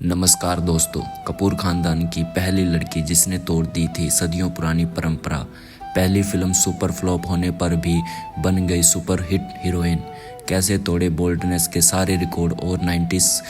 नमस्कार दोस्तों। कपूर खानदान की पहली लड़की जिसने तोड़ दी थी सदियों पुरानी परंपरा। पहली फिल्म सुपर फ्लॉप होने पर भी बन गई सुपर हिट हीरोइन। कैसे तोड़े बोल्डनेस के सारे रिकॉर्ड और 90s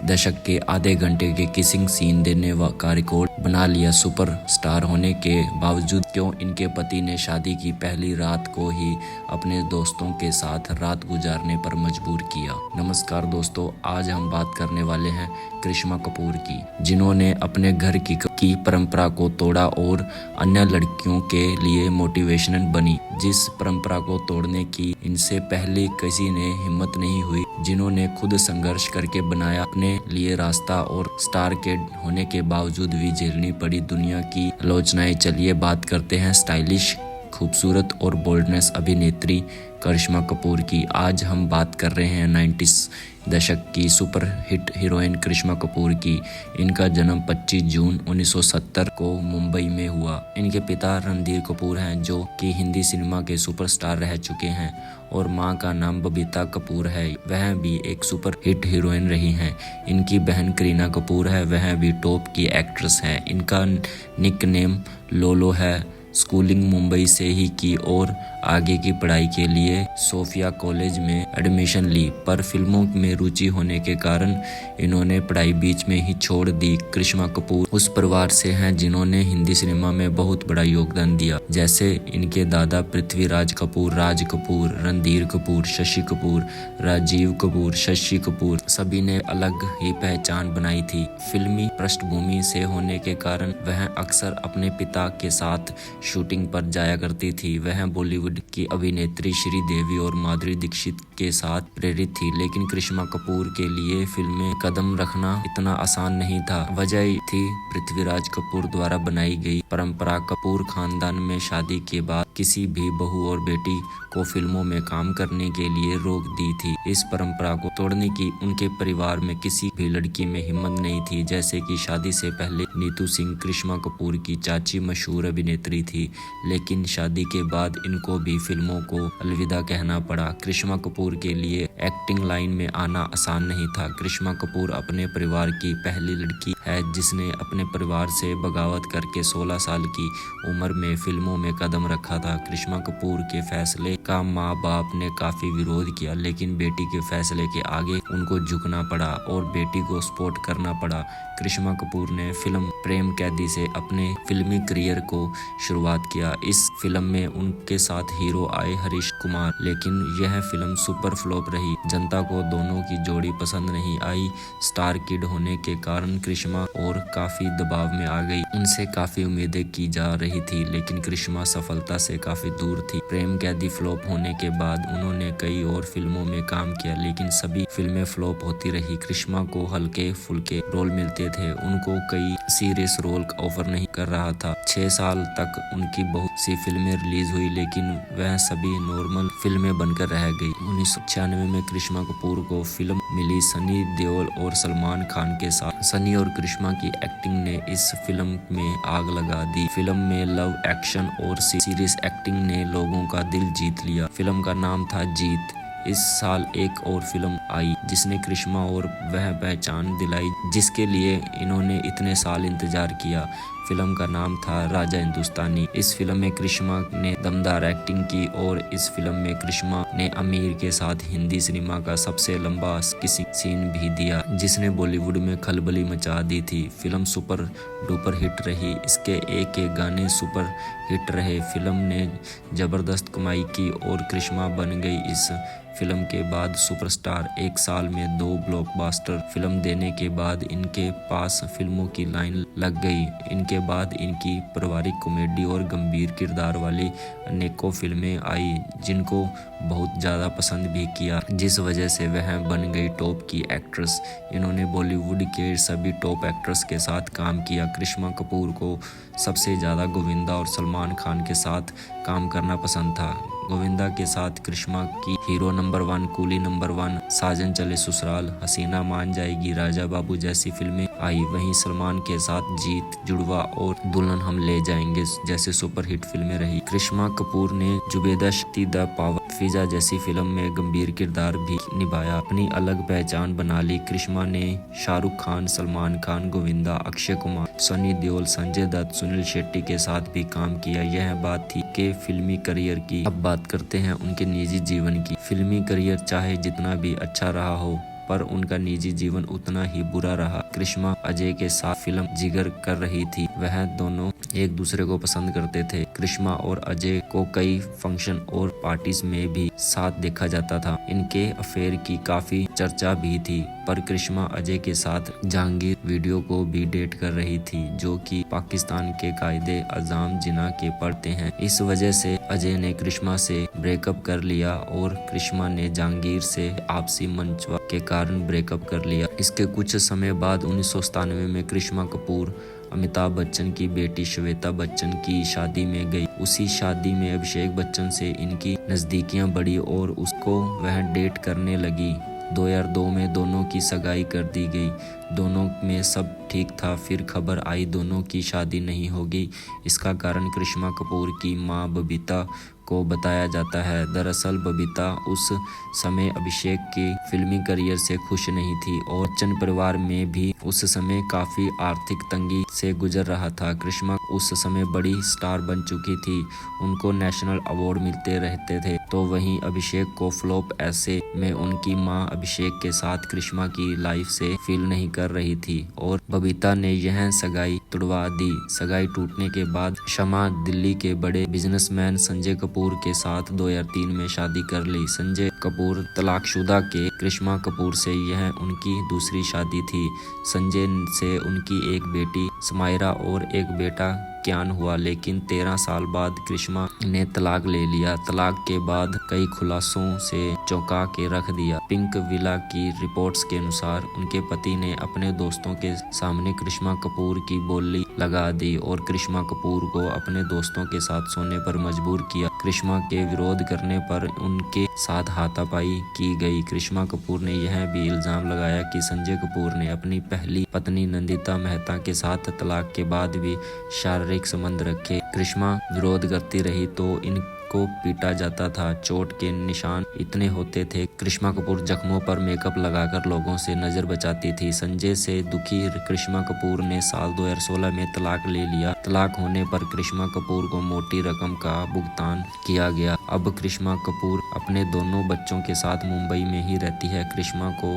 दशक के आधे घंटे के किसिंग सीन देने का रिकॉर्ड बना लिया। सुपर स्टार होने के बावजूद क्यों इनके पति ने शादी की पहली रात को ही अपने दोस्तों के साथ रात गुजारने पर मजबूर किया। नमस्कार दोस्तों, आज हम बात करने वाले हैं करिश्मा कपूर की, जिन्होंने अपने घर की परंपरा को तोड़ा और अन्य लड़कियों के लिए मोटिवेशनल बनी। जिस परंपरा को तोड़ने की इनसे पहले किसी ने हिम्मत नहीं हुई, जिन्होंने खुद संघर्ष करके बनाया अपने लिए रास्ता और स्टार के होने के बावजूद भी झेलनी पड़ी दुनिया की आलोचनाएं। चलिए बात करते हैं स्टाइलिश, खूबसूरत और बोल्डनेस अभिनेत्री करिश्मा कपूर की। आज हम बात कर रहे हैं 90s दशक की सुपर हिट हीरोइन करिश्मा कपूर की। इनका जन्म 25 जून 1970 को मुंबई में हुआ। इनके पिता रणधीर कपूर हैं, जो कि हिंदी सिनेमा के सुपरस्टार रह चुके हैं, और मां का नाम बबीता कपूर है, वह भी एक सुपर हिट हीरोइन रही हैं। इनकी बहन करीना कपूर है, वह भी टॉप की एक्ट्रेस है। इनका निकनेम लोलो है। स्कूलिंग मुंबई से ही की और आगे की पढ़ाई के लिए सोफिया कॉलेज में एडमिशन ली, पर फिल्मों में रुचि होने के कारण इन्होंने पढ़ाई बीच में ही छोड़ दी। करिश्मा कपूर उस परिवार से हैं जिन्होंने हिंदी सिनेमा में बहुत बड़ा योगदान दिया, जैसे इनके दादा पृथ्वीराज कपूर, राज कपूर, रणधीर कपूर, शशि कपूर, राजीव कपूर, शशि कपूर, सभी ने अलग ही पहचान बनाई थी। फिल्मी पृष्ठभूमि से होने के कारण वह अक्सर अपने पिता के साथ शूटिंग पर जाया करती थी। वह बॉलीवुड की अभिनेत्री श्रीदेवी और माधुरी दीक्षित के साथ प्रेरित थी, लेकिन करिश्मा कपूर के लिए फिल्में कदम रखना इतना आसान नहीं था। वजह थी पृथ्वीराज कपूर द्वारा बनाई गई परंपरा। कपूर खानदान में शादी के बाद किसी भी बहू और बेटी को फिल्मों में काम करने के लिए रोक दी थी। इस परंपरा को तोड़ने की उनके परिवार में किसी भी लड़की में हिम्मत नहीं थी। जैसे कि शादी से पहले नीतू सिंह करिश्मा कपूर की चाची मशहूर अभिनेत्री थी, लेकिन शादी के बाद इनको भी फिल्मों को अलविदा कहना पड़ा। करिश्मा कपूर के लिए एक्टिंग लाइन में आना आसान नहीं था। करिश्मा कपूर अपने परिवार की पहली लड़की है जिसने अपने परिवार से बगावत करके 16 साल की उम्र में फिल्मों में कदम रखा था। करिश्मा कपूर के फैसले का माँ बाप ने काफी विरोध किया, लेकिन बेटी के फैसले के आगे उनको झुकना पड़ा और बेटी को सपोर्ट करना पड़ा। करिश्मा कपूर ने फिल्म प्रेम कैदी से अपने फिल्मी करियर को शुरुआत किया। इस फिल्म में उनके साथ हीरो आए हरीश कुमार, लेकिन यह फिल्म सुपर फ्लॉप रही। जनता को दोनों की जोड़ी पसंद नहीं आई। स्टार किड होने के कारण करिश्मा और काफी दबाव में आ गई। उनसे काफी उम्मीदें की जा रही थी, लेकिन करिश्मा सफलता से काफी दूर थी। प्रेम कैदी फ्लॉप होने के बाद उन्होंने कई और फिल्मों में काम किया, लेकिन सभी फिल्में फ्लॉप होती रही। करिश्मा को हल्के फुल्के रोल मिलते थे, उनको कई सीरियस रोल ऑफर नहीं कर रहा था। 6 साल तक उनकी बहुत सी फिल्में रिलीज हुई, लेकिन वह सभी नॉर्मल फिल्में बनकर रह गई। 1996 में करिश्मा कपूर को फिल्म मिली सनी देओल और सलमान खान के साथ। सनी और करिश्मा की एक्टिंग ने इस फिल्म में आग लगा दी। फिल्म में लव, एक्शन और सीरियस एक्टिंग ने लोगों का दिल जीत लिया। फिल्म का नाम था जीत। इस साल एक और फिल्म आई जिसने करिश्मा और वह पहचान दिलाई जिसके लिए इन्होंने इतने साल इंतजार किया। फिल्म का नाम था राजा हिंदुस्तानी। इस फिल्म में करिश्मा ने दमदार एक्टिंग की और इस फिल्म में करिश्मा ने आमिर के साथ हिंदी सिनेमा का सबसे लंबा किसिंग सीन भी दिया, जिसने बॉलीवुड में खलबली मचा दी थी। फिल्म सुपर डुपर हिट रही। इसके एक एक गाने सुपर हिट रहे। फिल्म ने जबरदस्त कमाई की और करिश्मा बन गई इस फिल्म के बाद सुपरस्टार। एक साल में 2 ब्लॉकबस्टर फिल्म देने के बाद इनके पास फिल्मों की लाइन लग गई। इनके बाद इनकी पारिवारिक कॉमेडी और गंभीर किरदार वाली अनेकों फिल्में आई, जिनको बहुत ज़्यादा पसंद भी किया, जिस वजह से वह बन गई टॉप की एक्ट्रेस। इन्होंने बॉलीवुड के सभी टॉप एक्ट्रेस के साथ काम किया। करिश्मा कपूर को सबसे ज़्यादा गोविंदा और सलमान खान के साथ काम करना पसंद था। गोविंदा के साथ करिश्मा की हीरो नंबर 1, कूली नंबर 1, साजन चले ससुराल, हसीना मान जाएगी, राजा बाबू जैसी फिल्में आई। वहीं सलमान के साथ जीत, जुड़वा और दुल्हन हम ले जाएंगे जैसे सुपरहिट फिल्में रही। करिश्मा कपूर ने जुबेदा शक्ति द पावर, फिजा जैसी फिल्म में गंभीर किरदार भी निभाया, अपनी अलग पहचान बना ली। करिश्मा ने शाहरुख खान, सलमान खान, गोविंदा, अक्षय कुमार, सनी देओल, संजय दत्त, सुनील शेट्टी के साथ भी काम किया। यह बात थी के फिल्मी करियर की। अब बात करते हैं उनके निजी जीवन की। फिल्मी करियर चाहे जितना भी अच्छा रहा हो, पर उनका निजी जीवन उतना ही बुरा रहा। करिश्मा अजय के साथ फिल्म जिगर कर रही थी। वह दोनों एक दूसरे को पसंद करते थे। करिश्मा और अजय को कई फंक्शन और पार्टीज में भी साथ देखा जाता था। इनके अफेयर की काफी चर्चा भी थी, पर करिश्मा अजय के साथ जहांगीर वीडियो को भी डेट कर रही थी, जो कि पाकिस्तान के कायदे अज़ाम जिना के पढ़ते हैं। इस वजह से अजय ने करिश्मा से ब्रेकअप कर लिया और करिश्मा ने जहांगीर से आपसी मनचवा के कारण ब्रेकअप कर लिया। इसके कुछ समय बाद 1997 में करिश्मा कपूर अमिताभ बच्चन की बेटी श्वेता बच्चन की शादी में गई। उसी शादी में अभिषेक बच्चन से इनकी नजदीकियां बढ़ी और उसको वह डेट करने लगी। 2002 में दोनों की सगाई कर दी गई। दोनों में सब ठीक था, फिर खबर आई दोनों की शादी नहीं होगी। इसका कारण करिश्मा कपूर की मां बबीता को बताया जाता है। दरअसल बबीता उस समय अभिषेक के फिल्मी करियर से खुश नहीं थी और बच्चन परिवार में भी उस समय काफी आर्थिक तंगी से गुजर रहा था। करिश्मा उस समय बड़ी स्टार बन चुकी थी, उनको नेशनल अवार्ड मिलते रहते थे। तो वहीं अभिषेक को फ्लॉप, ऐसे में उनकी मां अभिषेक के साथ करिश्मा की लाइफ से फील नहीं कर रही थी और बबीता ने यह सगाई तुड़वा दी। सगाई टूटने के बाद शमा दिल्ली के बड़े बिजनेसमैन संजय कपूर के साथ 2003 में शादी कर ली। संजय कपूर तलाकशुदा के। करिश्मा कपूर से यह उनकी दूसरी शादी थी। संजय से उनकी एक बेटी समायरा और एक बेटा क्यान हुआ, लेकिन 13 साल बाद करिश्मा ने तलाक ले लिया। तलाक के बाद कई खुलासों से चौंका के रख दिया। पिंक विला की रिपोर्ट्स के अनुसार उनके पति ने अपने दोस्तों के सामने करिश्मा कपूर की बोली लगा दी और करिश्मा कपूर को अपने दोस्तों के साथ सोने पर मजबूर किया। करिश्मा के विरोध करने पर उनके साथ हाथापाई की गई। करिश्मा कपूर ने यह भी इल्जाम लगाया कि संजय कपूर ने अपनी पहली पत्नी नंदिता मेहता के साथ तलाक के बाद भी शारीरिक संबंध रखे। करिश्मा विरोध करती रही तो इनको पीटा जाता था। चोट के निशान इतने होते थे। करिश्मा कपूर जख्मों पर मेकअप लगाकर लोगों से नजर बचाती थी। संजय से दुखी करिश्मा कपूर ने साल 2016 में तलाक ले लिया। तलाक होने पर करिश्मा कपूर को मोटी रकम का भुगतान किया गया। अब करिश्मा कपूर अपने दोनों बच्चों के साथ मुंबई में ही रहती है। करिश्मा को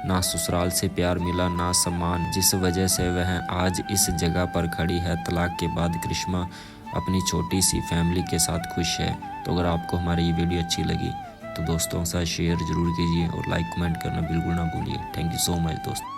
ना ससुराल से प्यार मिला ना सम्मान, जिस वजह से वह आज इस जगह पर खड़ी है। तलाक के बाद करिश्मा अपनी छोटी सी फैमिली के साथ खुश है। तो अगर आपको हमारी ये वीडियो अच्छी लगी तो दोस्तों के साथ शेयर जरूर कीजिए और लाइक कमेंट करना बिल्कुल ना भूलिए। थैंक यू सो मच दोस्तों।